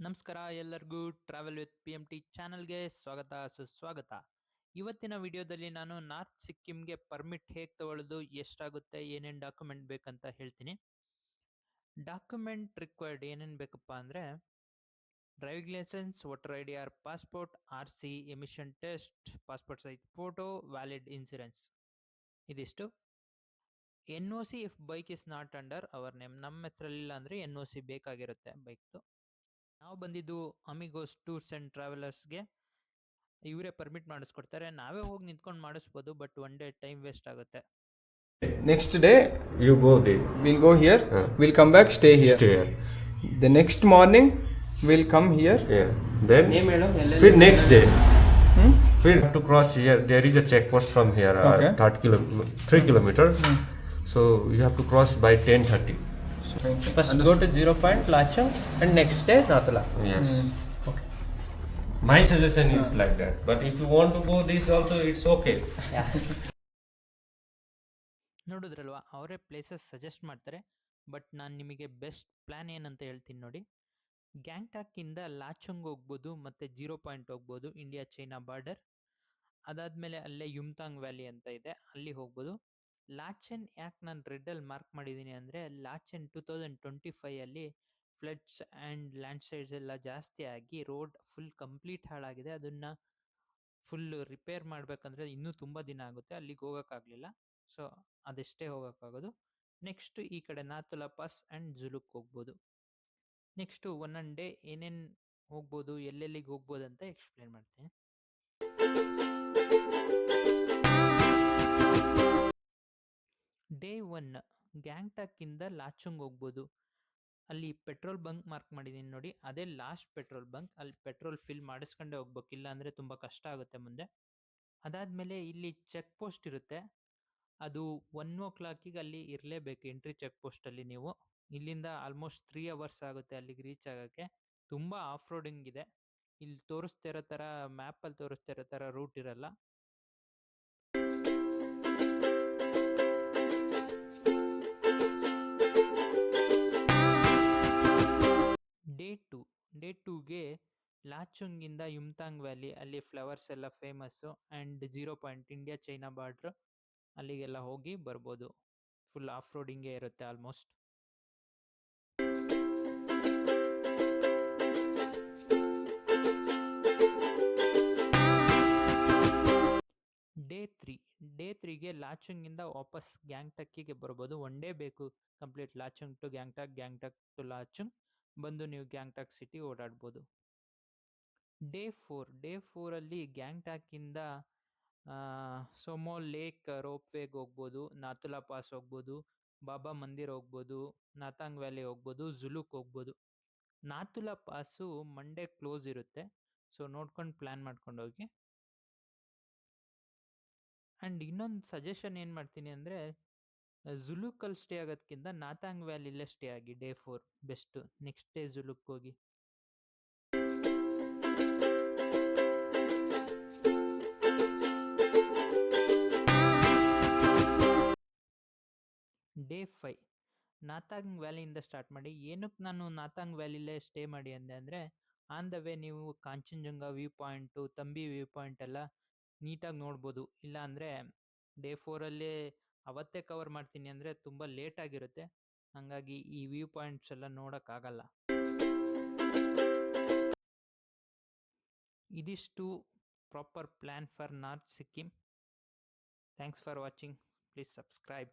ನಮಸ್ಕಾರ ಎಲ್ಲರಿಗೂ travel with P M T ಚಾನಲ್ಗೆ ಸ್ವಾಗತ ಸುಸ್ವಾಗತ. ಇವತ್ತಿನ ವಿಡಿಯೋದಲ್ಲಿ ನಾನು ನಾರ್ತ್ ಸಿಕ್ಕಿಂಗೆ ಪರ್ಮಿಟ್ ಹೇಗೆ ತಗೊಳ್ಳೋದು, ಎಷ್ಟಾಗುತ್ತೆ, ಏನೇನು ಡಾಕ್ಯುಮೆಂಟ್ ಬೇಕಂತ ಹೇಳ್ತೀನಿ. ಡಾಕ್ಯುಮೆಂಟ್ ರಿಕ್ವೈರ್ಡ್ ಏನೇನು ಬೇಕಪ್ಪ ಅಂದರೆ driving licence, voter I D or passport, RC, emission test, passport size photo, valid insurance, ಇದಿಷ್ಟು. NOC if bike is not under our name, ನಮ್ಮ ಹೆಸರಲ್ಲಿಲ್ಲ ಅಂದರೆ NOC ಬೇಕಾಗಿರುತ್ತೆ ಬೈಕ್ದು. ನಾವು ಬಂದಿದ್ದು ಅಮಿಗೋಸ್ ಟೂರ್ಸ್ ಆ್ಯಂಡ್ ಟ್ರಾವೆಲರ್ಸ್ಗೆ. ಇವರೇ ಪರ್ಮಿಟ್ ಮಾಡಿಸ್ಕೊಡ್ತಾರೆ. ನಾವೇ ಹೋಗಿ ನಿಂತ್ಕೊಂಡು ಮಾಡಿಸ್ಬೋದು, but one day time waste ಆಗುತ್ತೆ. Next day, You go there. we'll go here, we'll come back, stay here. Stay here. The next morning, we'll come here. Yeah. Then, फिर next day, फिर have to cross here. There is a checkpost from here, Okay. 3 kilometer. So you have to cross by 10:30. First go to 0 point Lachung and next day Nathula. Yes. Okay. My suggestion is like that. But if you want to go this also, it's okay. ನೋಡಿದ್ರಲ್ವಾ, ಅವರೇ places suggest ಮಾಡ್ತಾರೆ. But ನಾನು ನಿಮಗೆ best plan ಏನಂತ ಹೇಳ್ತೀನಿ ನೋಡಿ. ಗ್ಯಾಂಗ್ಟಾಕಿಂದ ಲಾಚುಂಗ್ ಹೋಗ್ಬೋದು ಮತ್ತು 0 ಪಾಯಿಂಟ್ ಹೋಗ್ಬೋದು, ಇಂಡಿಯಾ ಚೈನಾ ಬಾರ್ಡರ್. ಅದಾದಮೇಲೆ ಅಲ್ಲೇ ಯುಮ್ತಾಂಗ್ ವ್ಯಾಲಿ ಅಂತ ಇದೆ, ಅಲ್ಲಿ ಹೋಗ್ಬೋದು. ಲಾಚೆನ್ ಯಾಕೆ ನಾನು ರೆಡ್ಡಲ್ಲಿ ಮಾರ್ಕ್ ಮಾಡಿದ್ದೀನಿ ಅಂದರೆ, ಲಾಚೆನ್ 2025 ಫ್ಲಡ್ಸ್ ಆ್ಯಂಡ್ ಲ್ಯಾಂಡ್ಸ್ಲೈಡ್ಸ್ ಎಲ್ಲ ಜಾಸ್ತಿ ಆಗಿ ರೋಡ್ ಫುಲ್ ಕಂಪ್ಲೀಟ್ ಹಾಳಾಗಿದೆ. ಅದನ್ನು ಫುಲ್ ರಿಪೇರ್ ಮಾಡಬೇಕಂದ್ರೆ ಇನ್ನೂ ತುಂಬ ದಿನ ಆಗುತ್ತೆ, ಅಲ್ಲಿಗೆ ಹೋಗೋಕ್ಕಾಗಲಿಲ್ಲ. ಸೊ ಅದೆಷ್ಟೇ ಹೋಗೋಕ್ಕಾಗೋದು. ನೆಕ್ಸ್ಟು ಈ ಕಡೆ ನಾಥುಲಾ ಪಾಸ್ ಆ್ಯಂಡ್ ಜುಲುಕ್ ಹೋಗ್ಬೋದು. ನೆಕ್ಸ್ಟು ಒಂದೊಂದು ಡೇ ಏನೇನು ಹೋಗ್ಬೋದು, ಎಲ್ಲೆಲ್ಲಿಗೆ ಹೋಗ್ಬೋದು ಅಂತ ಎಕ್ಸ್ಪ್ಲೇನ್ ಮಾಡ್ತೀನಿ. ಡೇ 1 ಗ್ಯಾಂಗ್ಟಾಕಿಂದ ಲಾಚುಂಗ್ ಹೋಗ್ಬೋದು. ಅಲ್ಲಿ ಪೆಟ್ರೋಲ್ ಬಂಕ್ ಮಾರ್ಕ್ ಮಾಡಿದ್ದೀನಿ ನೋಡಿ, ಅದೇ ಲಾಸ್ಟ್ ಪೆಟ್ರೋಲ್ ಬಂಕ್. ಅಲ್ಲಿ ಪೆಟ್ರೋಲ್ ಫಿಲ್ ಮಾಡಿಸ್ಕೊಂಡೇ ಹೋಗ್ಬೇಕು, ಇಲ್ಲ ಅಂದರೆ ತುಂಬ ಕಷ್ಟ ಆಗುತ್ತೆ ಮುಂದೆ. ಅದಾದಮೇಲೆ ಇಲ್ಲಿ ಚೆಕ್ ಪೋಸ್ಟ್ ಇರುತ್ತೆ, ಅದು 1 o'clock ಅಲ್ಲಿ ಇರಲೇಬೇಕು ಎಂಟ್ರಿ ಚೆಕ್ ಪೋಸ್ಟಲ್ಲಿ. ನೀವು ಇಲ್ಲಿಂದ ಆಲ್ಮೋಸ್ಟ್ 3 hours ಆಗುತ್ತೆ ಅಲ್ಲಿಗೆ ರೀಚ್ ಆಗೋಕ್ಕೆ. ತುಂಬ ಆಫ್ ರೋಡಿಂಗ್ ಇದೆ. ಇಲ್ಲಿ ತೋರಿಸ್ತಿರೋ ಥರ ಮ್ಯಾಪಲ್ಲಿ ತೋರಿಸ್ತಿರೋ ಥರ ರೂಟ್ ಇರಲ್ಲ. ಡೇ ಟೂಗೆ ಲಾಚುಂಗಿಂದ ಯುಮ್ತಾಂಗ್ ವ್ಯಾಲಿ, ಅಲ್ಲಿ ಫ್ಲವರ್ಸ್ ಎಲ್ಲ famous, and 0 point India China border, ಅಲ್ಲಿಗೆಲ್ಲ ಹೋಗಿ ಬರ್ಬೋದು. ಫುಲ್ ಆಫ್ ರೋಡಿಂಗೇ ಇರುತ್ತೆ ಆಲ್ಮೋಸ್ಟ್. ಡೇ ತ್ರೀಗೆ ಲಾಚುಂಗಿಂದ ವಾಪಸ್ ಗ್ಯಾಂಗ್ಟಕ್ಕಿಗೆ ಬರ್ಬೋದು. ಒನ್ ಡೇ ಬೇಕು complete, Lachung to Gangtok, Gangtok to Lachung ಬಂದು ನೀವು ಗ್ಯಾಂಗ್ಟಾಕ್ ಸಿಟಿ ಓಡಾಡ್ಬೋದು. ಡೇ ಫೋರಲ್ಲಿ ಗ್ಯಾಂಗ್ಟಾಕಿಂದ ಸೋಮೋ ಲೇಕ್ ರೋಪ್ವೇಗೆ ಹೋಗ್ಬೋದು, ನಾಥುಲಾ ಪಾಸ್ ಹೋಗ್ಬೋದು, ಬಾಬಾ ಮಂದಿರ್ ಹೋಗ್ಬೋದು, ನಾಥಾಂಗ್ ವ್ಯಾಲಿ ಹೋಗ್ಬೋದು, ಜುಲುಕ್ ಹೋಗ್ಬೋದು. ನಾಥುಲಾ ಪಾಸು ಮಂಡೇ ಕ್ಲೋಸ್ ಇರುತ್ತೆ, ಸೊ ನೋಡ್ಕೊಂಡು ಪ್ಲ್ಯಾನ್ ಮಾಡ್ಕೊಂಡು ಹೋಗಿ. ಆ್ಯಂಡ್ ಇನ್ನೊಂದು ಸಜೆಷನ್ ಏನು ಮಾಡ್ತೀನಿ ಅಂದರೆ, ಜುಲುಕಲ್ಲಿ ಸ್ಟೇ ಆಗೋದಕ್ಕಿಂತ ನಾಥಾಂಗ್ ವ್ಯಾಲಿಲೇ ಸ್ಟೇ ಆಗಿ. Day 4 best. ನೆಕ್ಸ್ಟ್ ಡೇ ಜುಲುಕ್ ಹೋಗಿ. ಡೇ 5 ನಾಥಾಂಗ್ ವ್ಯಾಲಿಯಿಂದ ಸ್ಟಾರ್ಟ್ ಮಾಡಿ. ಏನಕ್ಕೆ ನಾನು ನಾಥಾಂಗ್ ವ್ಯಾಲಿಲೇ ಸ್ಟೇ ಮಾಡಿ ಅಂದೆ ಅಂದರೆ, ಆನ್ ದ ವೇ ನೀವು ಕಾಂಚನಜಂಗ view point, Thambi view point ಎಲ್ಲ ನೀಟಾಗಿ ನೋಡ್ಬೋದು. ಇಲ್ಲ ಅಂದರೆ ಡೇ 4ಅಲ್ಲೇ ಅವತ್ತೇ ಕವರ್ ಮಾಡ್ತೀನಿ ಅಂದರೆ ತುಂಬ ಲೇಟ್ ಆಗಿರುತ್ತೆ, ಹಾಗಾಗಿ ಈ ವ್ಯೂ ಪಾಯಿಂಟ್ಸ್ ಎಲ್ಲ ನೋಡೋಕ್ಕಾಗಲ್ಲ. ಇದಿಷ್ಟು proper plan for north Sikkim. Thanks for watching. Please subscribe.